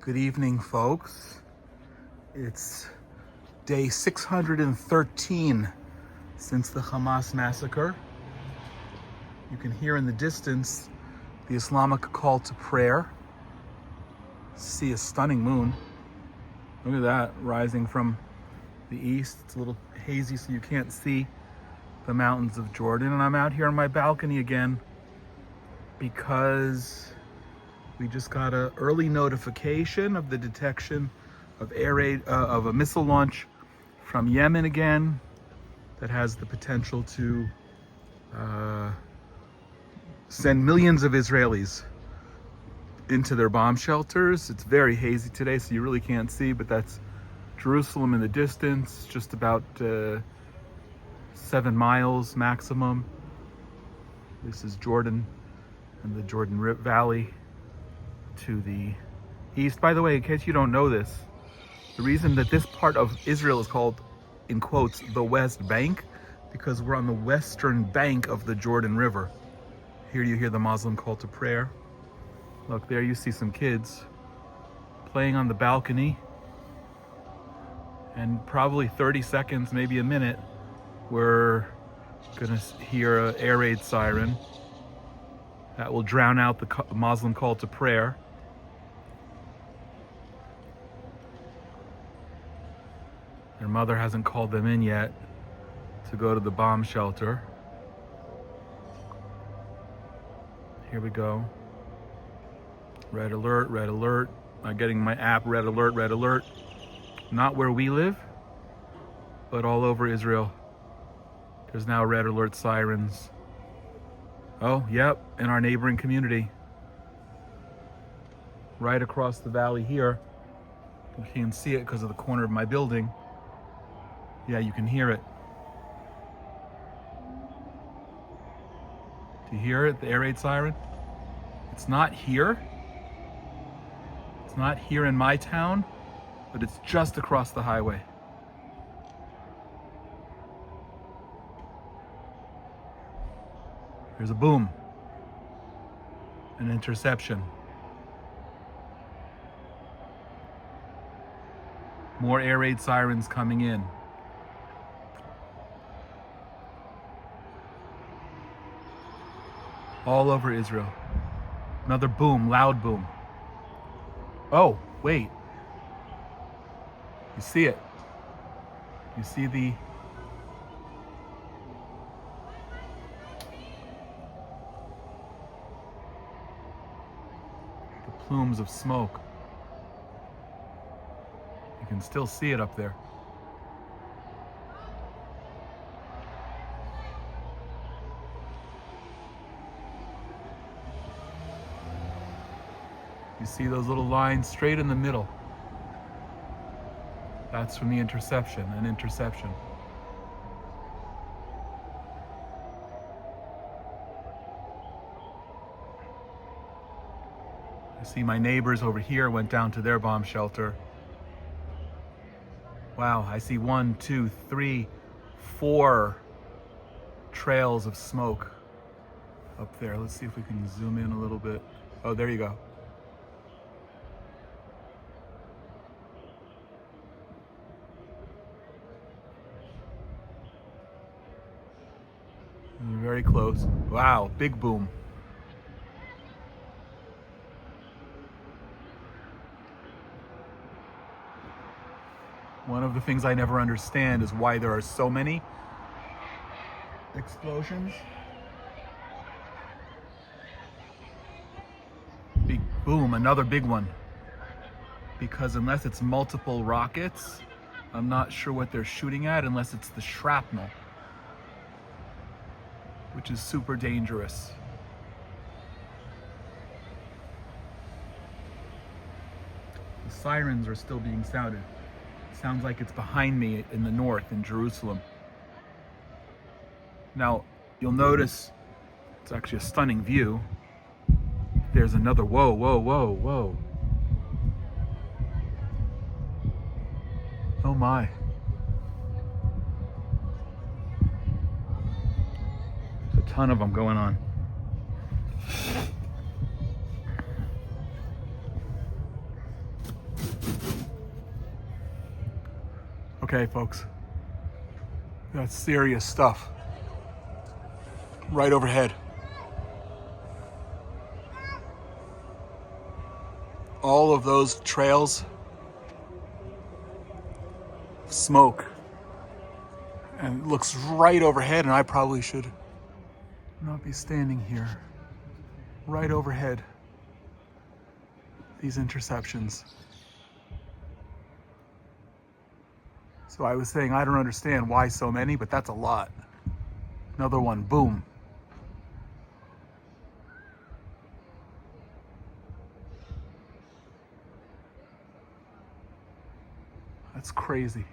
Good evening, folks. It's day 613 since the Hamas massacre. You can hear in the distance the Islamic call to prayer. See a stunning moon. Look at that, rising from the east. It's a little hazy, so you can't see the mountains of Jordan. And I'm out here on my balcony again because we just got an early notification of the detection of of a missile launch from Yemen again that has the potential to send millions of Israelis into their bomb shelters. It's very hazy today, so you really can't see, but that's Jerusalem in the distance, just about 7 miles maximum. This is Jordan and the Jordan Valley to the east. By the way, in case you don't know this, the reason that this part of Israel is called, in quotes, the West Bank, because we're on the western bank of the Jordan River. Here you hear the Muslim call to prayer. Look, there you see some kids playing on the balcony. And probably 30 seconds, maybe a minute, we're gonna hear an air raid siren that will drown out the Muslim call to prayer. Their mother hasn't called them in yet to go to the bomb shelter. Here we go. Red alert, red alert. I'm getting my app, red alert, red alert. Not where we live, but all over Israel. There's now red alert sirens. Oh, yep, in our neighboring community. Right across the valley here. You can't see it because of the corner of my building. Yeah, you can hear it. Do you hear it, the air raid siren? It's not here. It's not here in my town, but it's just across the highway. There's a boom, an interception. More air raid sirens coming in. All over Israel. Another boom, loud boom. Oh, wait. You see it. You see the plumes of smoke. You can still see it up there. You see those little lines straight in the middle? That's from the interception, an interception. I see my neighbors over here went down to their bomb shelter. Wow, I see 1, 2, 3, 4 trails of smoke up there. Let's see if we can zoom in a little bit. Oh, there you go. You're very close. Wow, big boom. One of the things I never understand is why there are so many explosions. Big boom, another big one. Because unless it's multiple rockets, I'm not sure what they're shooting at unless it's the shrapnel, which is super dangerous. The sirens are still being sounded. Sounds like it's behind me in the north in Jerusalem. Now, you'll notice it's actually a stunning view. There's another, whoa, whoa, whoa, whoa. Oh my. There's a ton of them going on. Okay, folks. That's serious stuff. Right overhead. All of those trails of smoke. And it looks right overhead, and I probably should not be standing here. Right overhead. These interceptions. So I was saying I don't understand why so many, but that's a lot. Another one, boom. That's crazy.